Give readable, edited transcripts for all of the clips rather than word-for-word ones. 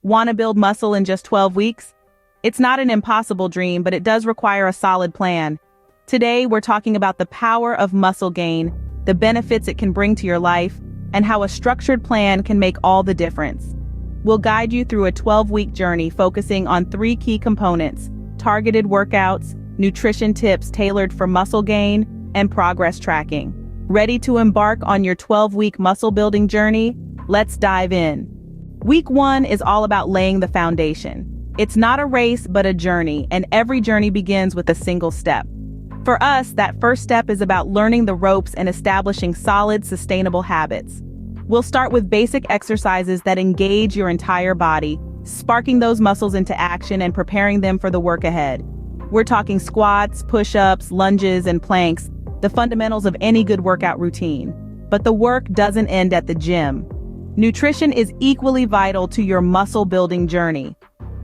Want to build muscle in just 12 weeks? It's not an impossible dream, but it does require a solid plan. Today, we're talking about the power of muscle gain, the benefits it can bring to your life, and how a structured plan can make all the difference. We'll guide you through a 12-week journey focusing on 3 key components: targeted workouts, nutrition tips tailored for muscle gain, and progress tracking. Ready to embark on your 12-week muscle building journey? Let's dive in. Week 1 is all about laying the foundation. It's not a race, but a journey, and every journey begins with a single step. For us, that first step is about learning the ropes and establishing solid, sustainable habits. We'll start with basic exercises that engage your entire body, sparking those muscles into action and preparing them for the work ahead. We're talking squats, push-ups, lunges, and planks, the fundamentals of any good workout routine. But the work doesn't end at the gym. Nutrition is equally vital to your muscle-building journey.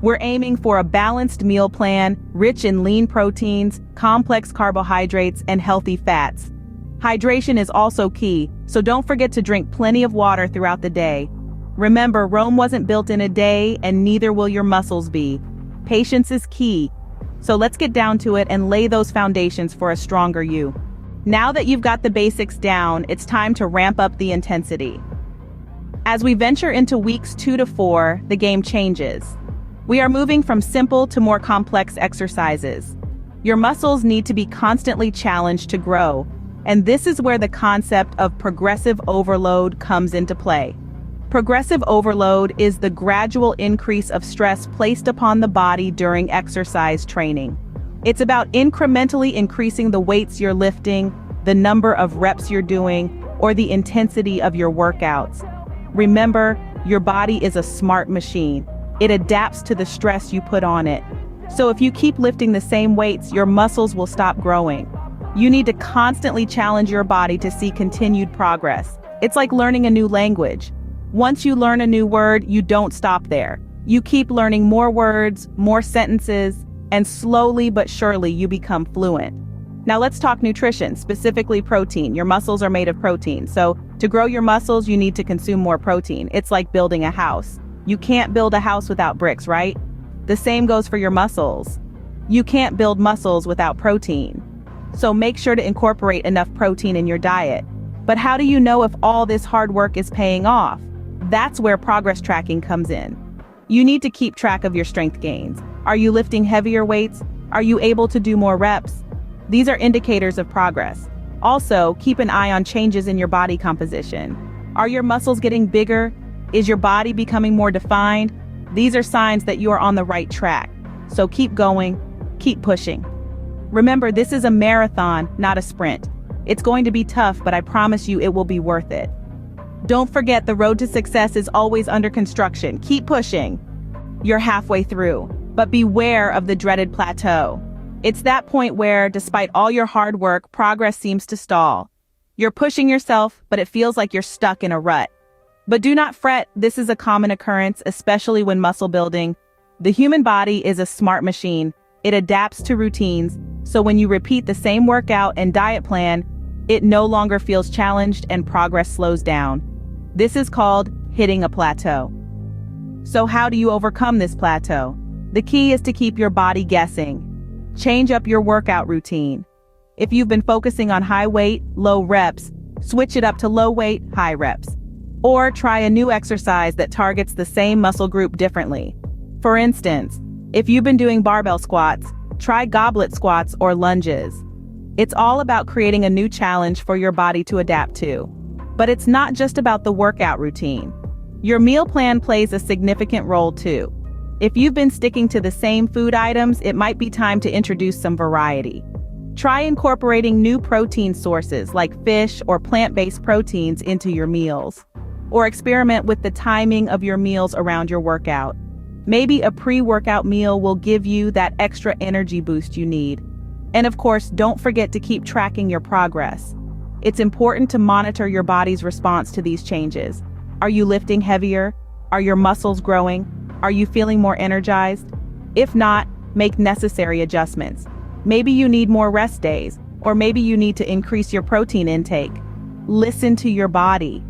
We're aiming for a balanced meal plan, rich in lean proteins, complex carbohydrates, and healthy fats. Hydration is also key, so don't forget to drink plenty of water throughout the day. Remember, Rome wasn't built in a day, and neither will your muscles be. Patience is key. So let's get down to it and lay those foundations for a stronger you. Now that you've got the basics down, it's time to ramp up the intensity. As we venture into weeks 2 to 4, the game changes. We are moving from simple to more complex exercises. Your muscles need to be constantly challenged to grow, and this is where the concept of progressive overload comes into play. Progressive overload is the gradual increase of stress placed upon the body during exercise training. It's about incrementally increasing the weights you're lifting, the number of reps you're doing, or the intensity of your workouts. Remember, your body is a smart machine. It adapts to the stress you put on it. So if you keep lifting the same weights, your muscles will stop growing. You need to constantly challenge your body to see continued progress. It's like learning a new language. Once you learn a new word, you don't stop there. You keep learning more words, more sentences, and slowly but surely you become fluent. Now let's talk nutrition, specifically protein. Your muscles are made of protein, so to grow your muscles, you need to consume more protein. It's like building a house. You can't build a house without bricks, right? The same goes for your muscles. You can't build muscles without protein. So make sure to incorporate enough protein in your diet. But how do you know if all this hard work is paying off? That's where progress tracking comes in. You need to keep track of your strength gains. Are you lifting heavier weights? Are you able to do more reps? These are indicators of progress. Also, keep an eye on changes in your body composition. Are your muscles getting bigger? Is your body becoming more defined? These are signs that you are on the right track. So keep going, keep pushing. Remember, this is a marathon, not a sprint. It's going to be tough, but I promise you it will be worth it. Don't forget, the road to success is always under construction. Keep pushing. You're halfway through, but beware of the dreaded plateau. It's that point where, despite all your hard work, progress seems to stall. You're pushing yourself, but it feels like you're stuck in a rut. But do not fret, this is a common occurrence, especially when muscle building. The human body is a smart machine. It adapts to routines, so when you repeat the same workout and diet plan, it no longer feels challenged and progress slows down. This is called hitting a plateau. So how do you overcome this plateau? The key is to keep your body guessing. Change up your workout routine. If you've been focusing on high weight, low reps, switch it up to low weight, high reps. Or try a new exercise that targets the same muscle group differently. For instance, if you've been doing barbell squats, try goblet squats or lunges. It's all about creating a new challenge for your body to adapt to. But it's not just about the workout routine. Your meal plan plays a significant role too. If you've been sticking to the same food items, it might be time to introduce some variety. Try incorporating new protein sources like fish or plant-based proteins into your meals. Or experiment with the timing of your meals around your workout. Maybe a pre-workout meal will give you that extra energy boost you need. And of course, don't forget to keep tracking your progress. It's important to monitor your body's response to these changes. Are you lifting heavier? Are your muscles growing? Are you feeling more energized? If not, make necessary adjustments. Maybe you need more rest days, or maybe you need to increase your protein intake. Listen to your body.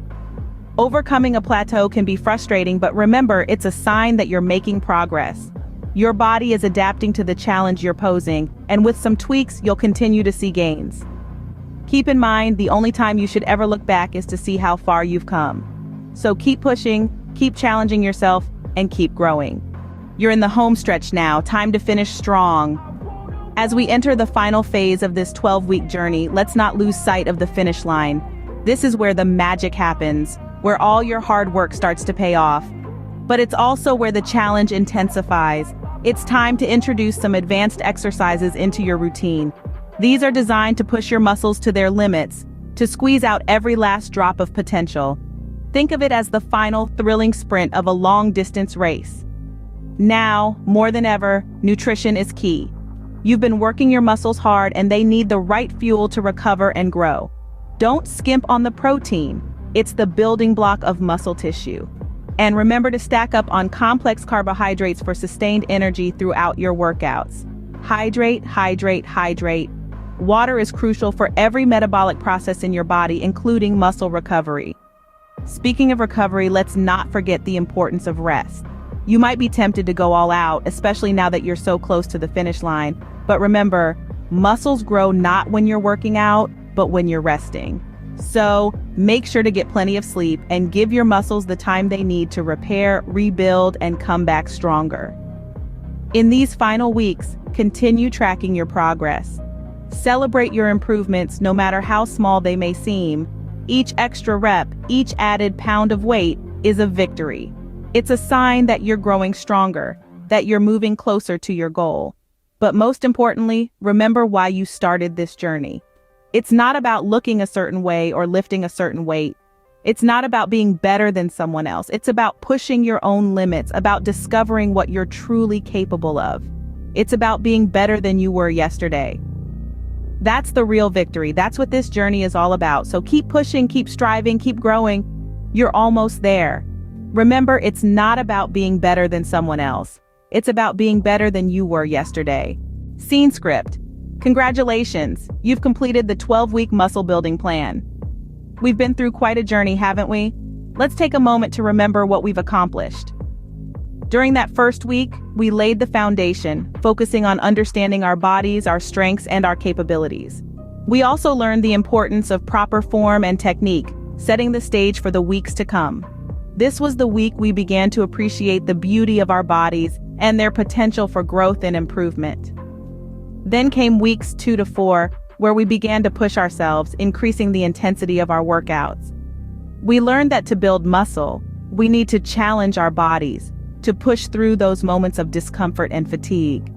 Overcoming a plateau can be frustrating, but remember, it's a sign that you're making progress. Your body is adapting to the challenge you're posing, and with some tweaks, you'll continue to see gains. Keep in mind, the only time you should ever look back is to see how far you've come. So keep pushing, keep challenging yourself, and keep growing. You're in the home stretch now, time to finish strong. As we enter the final phase of this 12-week journey, let's not lose sight of the finish line. This is where the magic happens, where all your hard work starts to pay off. But it's also where the challenge intensifies. It's time to introduce some advanced exercises into your routine. These are designed to push your muscles to their limits, to squeeze out every last drop of potential. Think of it as the final thrilling sprint of a long-distance race. Now, more than ever, nutrition is key. You've been working your muscles hard and they need the right fuel to recover and grow. Don't skimp on the protein. It's the building block of muscle tissue. And remember to stack up on complex carbohydrates for sustained energy throughout your workouts. Hydrate, hydrate, hydrate. Water is crucial for every metabolic process in your body, including muscle recovery. Speaking of recovery, let's not forget the importance of rest. You might be tempted to go all out, especially now that you're so close to the finish line. But remember, muscles grow not when you're working out, but when you're resting. So make sure to get plenty of sleep and give your muscles the time they need to repair, rebuild, and come back stronger. In these final weeks, continue tracking your progress. Celebrate your improvements no matter how small they may seem. Each extra rep, each added pound of weight is a victory. It's a sign that you're growing stronger, that you're moving closer to your goal. But most importantly, remember why you started this journey. It's not about looking a certain way or lifting a certain weight. It's not about being better than someone else. It's about pushing your own limits, about discovering what you're truly capable of. It's about being better than you were yesterday. That's the real victory. That's what this journey is all about. So keep pushing, keep striving, keep growing. You're almost there. Remember, it's not about being better than someone else. It's about being better than you were yesterday. Scene script. Congratulations, you've completed the 12-week muscle building plan. We've been through quite a journey, haven't we? Let's take a moment to remember what we've accomplished. During that first week, we laid the foundation, focusing on understanding our bodies, our strengths, and our capabilities. We also learned the importance of proper form and technique, setting the stage for the weeks to come. This was the week we began to appreciate the beauty of our bodies and their potential for growth and improvement. Then came weeks 2 to 4, where we began to push ourselves, increasing the intensity of our workouts. We learned that to build muscle, we need to challenge our bodies, to push through those moments of discomfort and fatigue.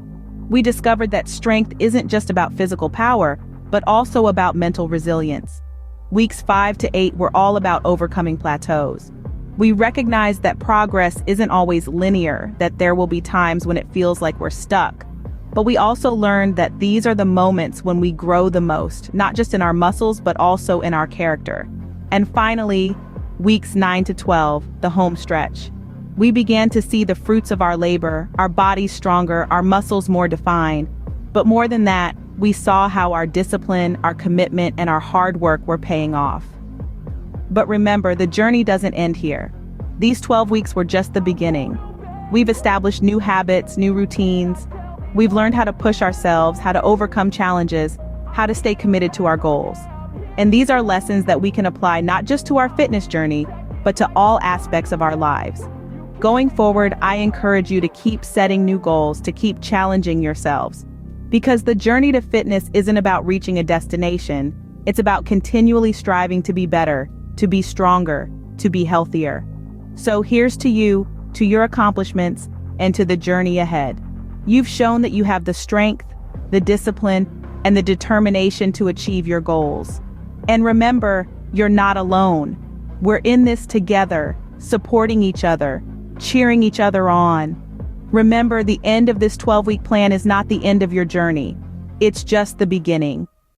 We discovered that strength isn't just about physical power, but also about mental resilience. Weeks 5 to 8 were all about overcoming plateaus. We recognized that progress isn't always linear, that there will be times when it feels like we're stuck. But we also learned that these are the moments when we grow the most, not just in our muscles, but also in our character. And finally, weeks 9 to 12, the home stretch. We began to see the fruits of our labor, our bodies stronger, our muscles more defined. But more than that, we saw how our discipline, our commitment, and our hard work were paying off. But remember, the journey doesn't end here. These 12 weeks were just the beginning. We've established new habits, new routines. We've learned how to push ourselves, how to overcome challenges, how to stay committed to our goals. And these are lessons that we can apply not just to our fitness journey, but to all aspects of our lives. Going forward, I encourage you to keep setting new goals, to keep challenging yourselves. Because the journey to fitness isn't about reaching a destination, it's about continually striving to be better, to be stronger, to be healthier. So here's to you, to your accomplishments, and to the journey ahead. You've shown that you have the strength, the discipline, and the determination to achieve your goals. And remember, you're not alone. We're in this together, supporting each other, cheering each other on. Remember, the end of this 12-week plan is not the end of your journey. It's just the beginning.